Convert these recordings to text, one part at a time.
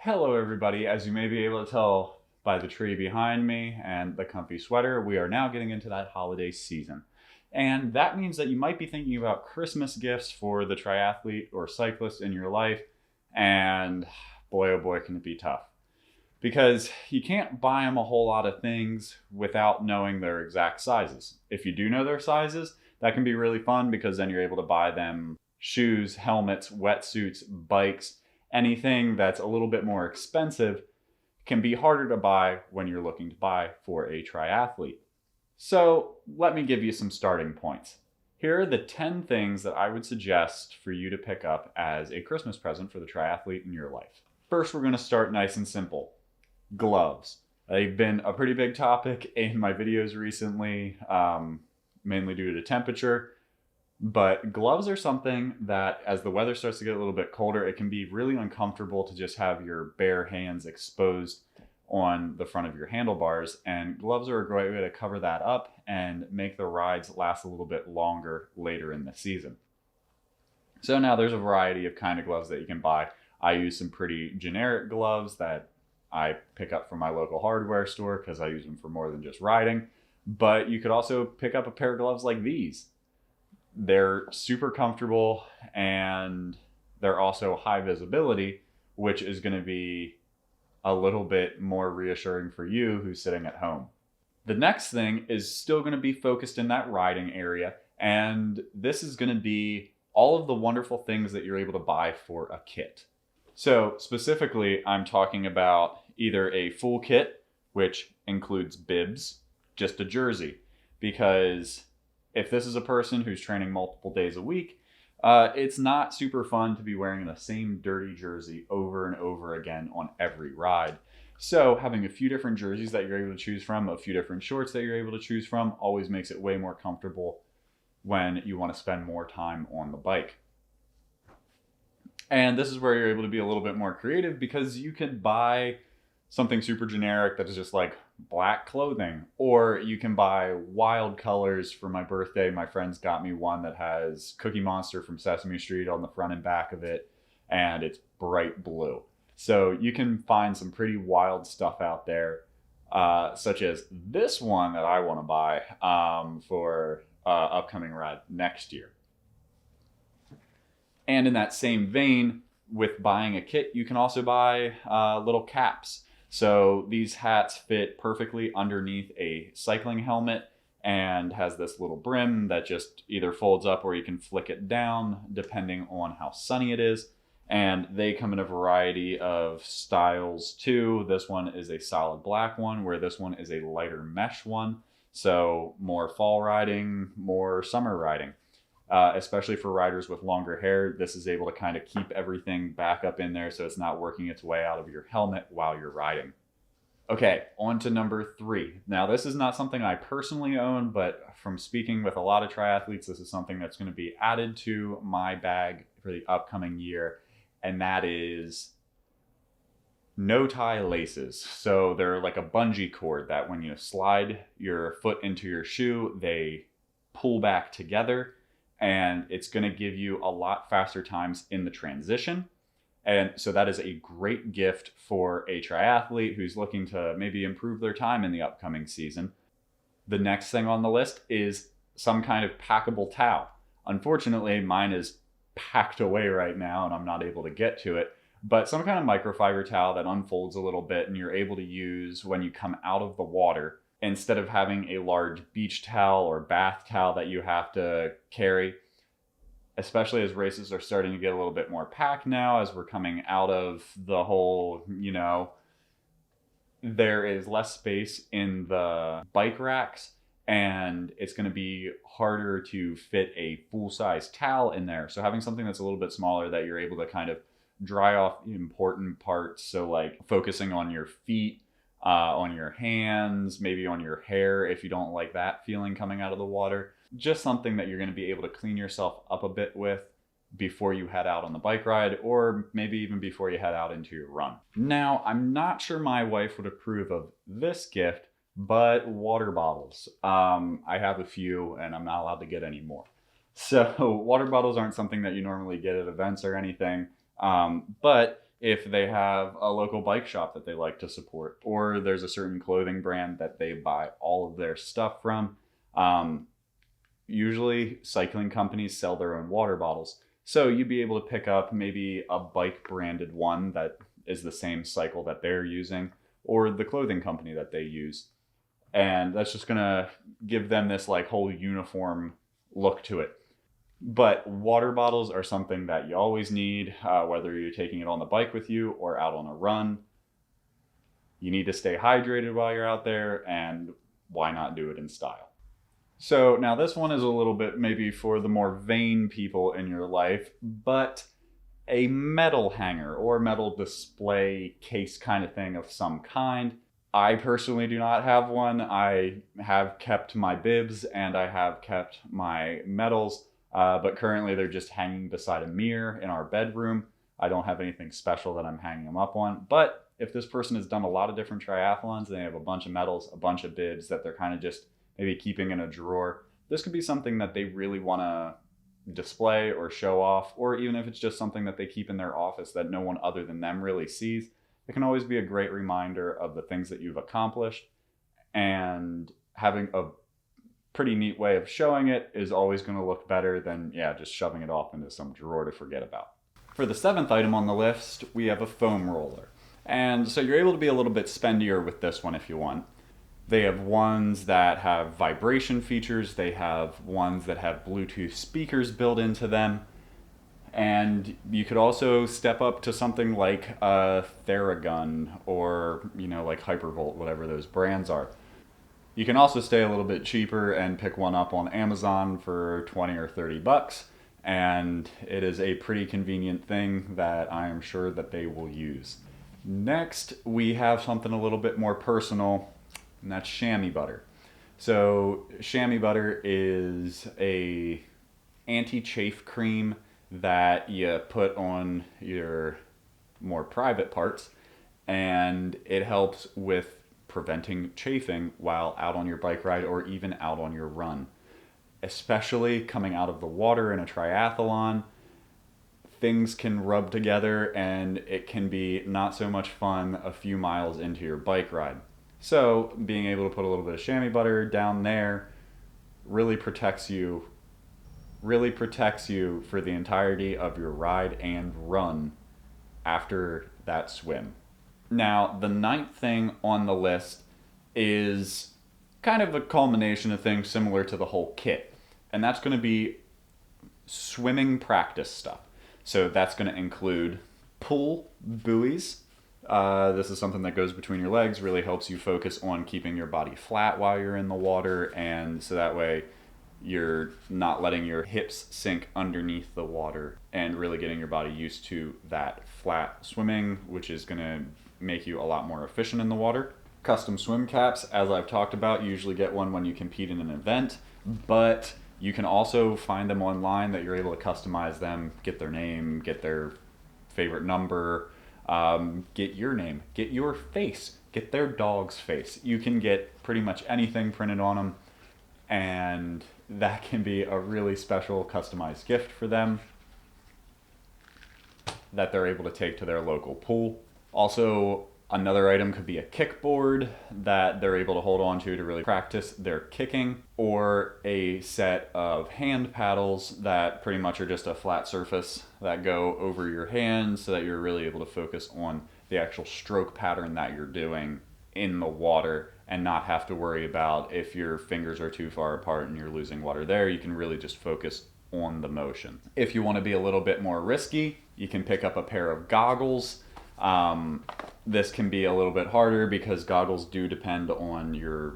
Hello everybody, as you may be able to tell by the tree behind me and the comfy sweater, we are now getting into that holiday season. And that means that you might be thinking about Christmas gifts for the triathlete or cyclist in your life, and boy oh boy can it be tough. Because you can't buy them a whole lot of things without knowing their exact sizes. If you do know their sizes, that can be really fun because then you're able to buy them shoes, helmets, wetsuits, bikes, anything that's a little bit more expensive can be harder to buy when you're looking to buy for a triathlete. So let me give you some starting points. Here are the 10 things that I would suggest for you to pick up as a Christmas present for the triathlete in your life. First, we're going to start nice and simple. Gloves. They've been a pretty big topic in my videos recently, mainly due to temperature. But gloves are something that as the weather starts to get a little bit colder, it can be really uncomfortable to just have your bare hands exposed on the front of your handlebars. And gloves are a great way to cover that up and make the rides last a little bit longer later in the season. So now there's a variety of kind of gloves that you can buy. I use some pretty generic gloves that I pick up from my local hardware store because I use them for more than just riding. But you could also pick up a pair of gloves like these. They're super comfortable and they're also high visibility, which is going to be a little bit more reassuring for you who's sitting at home. The next thing is still going to be focused in that riding area, and this is going to be all of the wonderful things that you're able to buy for a kit. So specifically, I'm talking about either a full kit, which includes bibs, just a jersey, because if this is a person who's training multiple days a week, it's not super fun to be wearing the same dirty jersey over and over again on every ride. So having a few different jerseys that you're able to choose from, a few different shorts that you're able to choose from, always makes it way more comfortable when you want to spend more time on the bike. And this is where you're able to be a little bit more creative because you can buy something super generic that is just like black clothing, or you can buy wild colors. For my birthday, my friends got me one that has Cookie Monster from Sesame Street on the front and back of it, and it's bright blue. So you can find some pretty wild stuff out there, such as this one that I want to buy for upcoming ride next year. And in that same vein, with buying a kit, you can also buy little caps. So these hats fit perfectly underneath a cycling helmet and has this little brim that just either folds up or you can flick it down depending on how sunny it is. And they come in a variety of styles too. This one is a solid black one, where this one is a lighter mesh one. So more fall riding, more summer riding. Especially for riders with longer hair, this is able to kind of keep everything back up in there so it's not working its way out of your helmet while you're riding. Okay, on to number 3. Now, this is not something I personally own, but from speaking with a lot of triathletes, this is something that's going to be added to my bag for the upcoming year, and that is no-tie laces. So they're like a bungee cord that when you slide your foot into your shoe, they pull back together. And it's going to give you a lot faster times in the transition. And so that is a great gift for a triathlete who's looking to maybe improve their time in the upcoming season. The next thing on the list is some kind of packable towel. Unfortunately, mine is packed away right now and I'm not able to get to it. But some kind of microfiber towel that unfolds a little bit and you're able to use when you come out of the water, instead of having a large beach towel or bath towel that you have to carry, especially as races are starting to get a little bit more packed now, as we're coming out of the whole, there is less space in the bike racks and it's going to be harder to fit a full-size towel in there. So having something that's a little bit smaller that you're able to kind of dry off the important parts. So like focusing on your feet, on your hands, maybe on your hair if you don't like that feeling coming out of the water. Just something that you're going to be able to clean yourself up a bit with before you head out on the bike ride, or maybe even before you head out into your run. Now, I'm not sure my wife would approve of this gift, but water bottles. I have a few and I'm not allowed to get any more. So water bottles aren't something that you normally get at events or anything, but if they have a local bike shop that they like to support, or there's a certain clothing brand that they buy all of their stuff from. Usually cycling companies sell their own water bottles. So you'd be able to pick up maybe a bike branded one that is the same cycle that they're using, or the clothing company that they use. And that's just gonna give them this like whole uniform look to it. But water bottles are something that you always need, whether you're taking it on the bike with you or out on a run. You need to stay hydrated while you're out there, and why not do it in style? So now this one is a little bit maybe for the more vain people in your life, but a metal hanger or metal display case kind of thing of some kind. I personally do not have one. I have kept my bibs and I have kept my medals, but currently they're just hanging beside a mirror in our bedroom. I don't have anything special that I'm hanging them up on, but if this person has done a lot of different triathlons and they have a bunch of medals, a bunch of bibs that they're kind of just maybe keeping in a drawer, this could be something that they really want to display or show off, or even if it's just something that they keep in their office that no one other than them really sees. It can always be a great reminder of the things that you've accomplished, and having a pretty neat way of showing it is always going to look better than, just shoving it off into some drawer to forget about. For the 7th item on the list, we have a foam roller. And so you're able to be a little bit spendier with this one if you want. They have ones that have vibration features. They have ones that have Bluetooth speakers built into them. And you could also step up to something like a Theragun or, like Hypervolt, whatever those brands are. You can also stay a little bit cheaper and pick one up on Amazon for 20 or 30 bucks. And it is a pretty convenient thing that I am sure that they will use. Next, we have something a little bit more personal, and that's Shammy Butter. So Shammy Butter is a anti-chafe cream that you put on your more private parts, and it helps with preventing chafing while out on your bike ride or even out on your run. Especially coming out of the water in a triathlon, things can rub together and it can be not so much fun a few miles into your bike ride. So being able to put a little bit of chamois butter down there really protects you for the entirety of your ride and run after that swim. Now, the 9th thing on the list is kind of a culmination of things similar to the whole kit, and that's going to be swimming practice stuff. So that's going to include pool buoys. This is something that goes between your legs, really helps you focus on keeping your body flat while you're in the water, and so that way you're not letting your hips sink underneath the water and really getting your body used to that flat swimming, which is going to make you a lot more efficient in the water. Custom swim caps, as I've talked about, usually get one when you compete in an event, but you can also find them online that you're able to customize them, get their name, get their favorite number, get your name, get your face, get their dog's face. You can get pretty much anything printed on them, and that can be a really special customized gift for them that they're able to take to their local pool. Also, another item could be a kickboard that they're able to hold on to really practice their kicking, or a set of hand paddles that pretty much are just a flat surface that go over your hands so that you're really able to focus on the actual stroke pattern that you're doing in the water and not have to worry about if your fingers are too far apart and you're losing water there. You can really just focus on the motion. If you want to be a little bit more risky, you can pick up a pair of goggles. This can be a little bit harder because goggles do depend on your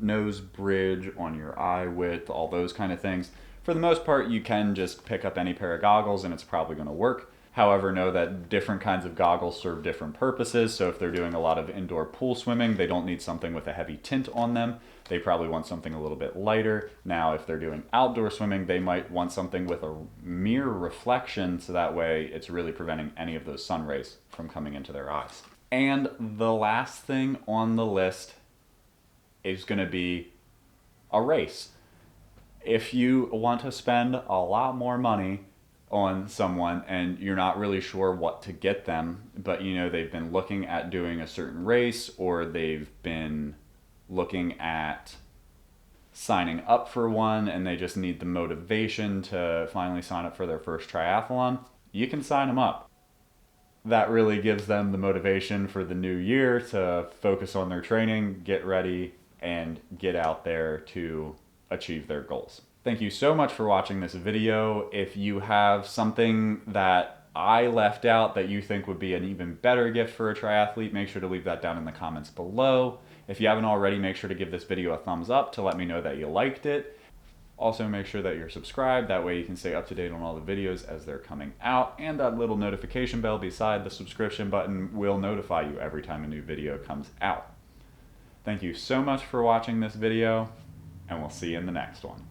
nose bridge, on your eye width, all those kind of things. For the most part, you can just pick up any pair of goggles and it's probably going to work. However, know that different kinds of goggles serve different purposes. So if they're doing a lot of indoor pool swimming, they don't need something with a heavy tint on them. They probably want something a little bit lighter. Now, if they're doing outdoor swimming, they might want something with a mirror reflection, so that way it's really preventing any of those sun rays from coming into their eyes. And the last thing on the list is going to be a race. If you want to spend a lot more money on someone and you're not really sure what to get them, but you know they've been looking at doing a certain race, or they've been looking at signing up for one and they just need the motivation to finally sign up for their first triathlon, you can sign them up. That really gives them the motivation for the new year to focus on their training, get ready, and get out there to achieve their goals. Thank you so much for watching this video. If you have something that I left out that you think would be an even better gift for a triathlete, make sure to leave that down in the comments below. If you haven't already, make sure to give this video a thumbs up to let me know that you liked it. Also, make sure that you're subscribed. That way you can stay up to date on all the videos as they're coming out. And that little notification bell beside the subscription button will notify you every time a new video comes out. Thank you so much for watching this video, and we'll see you in the next one.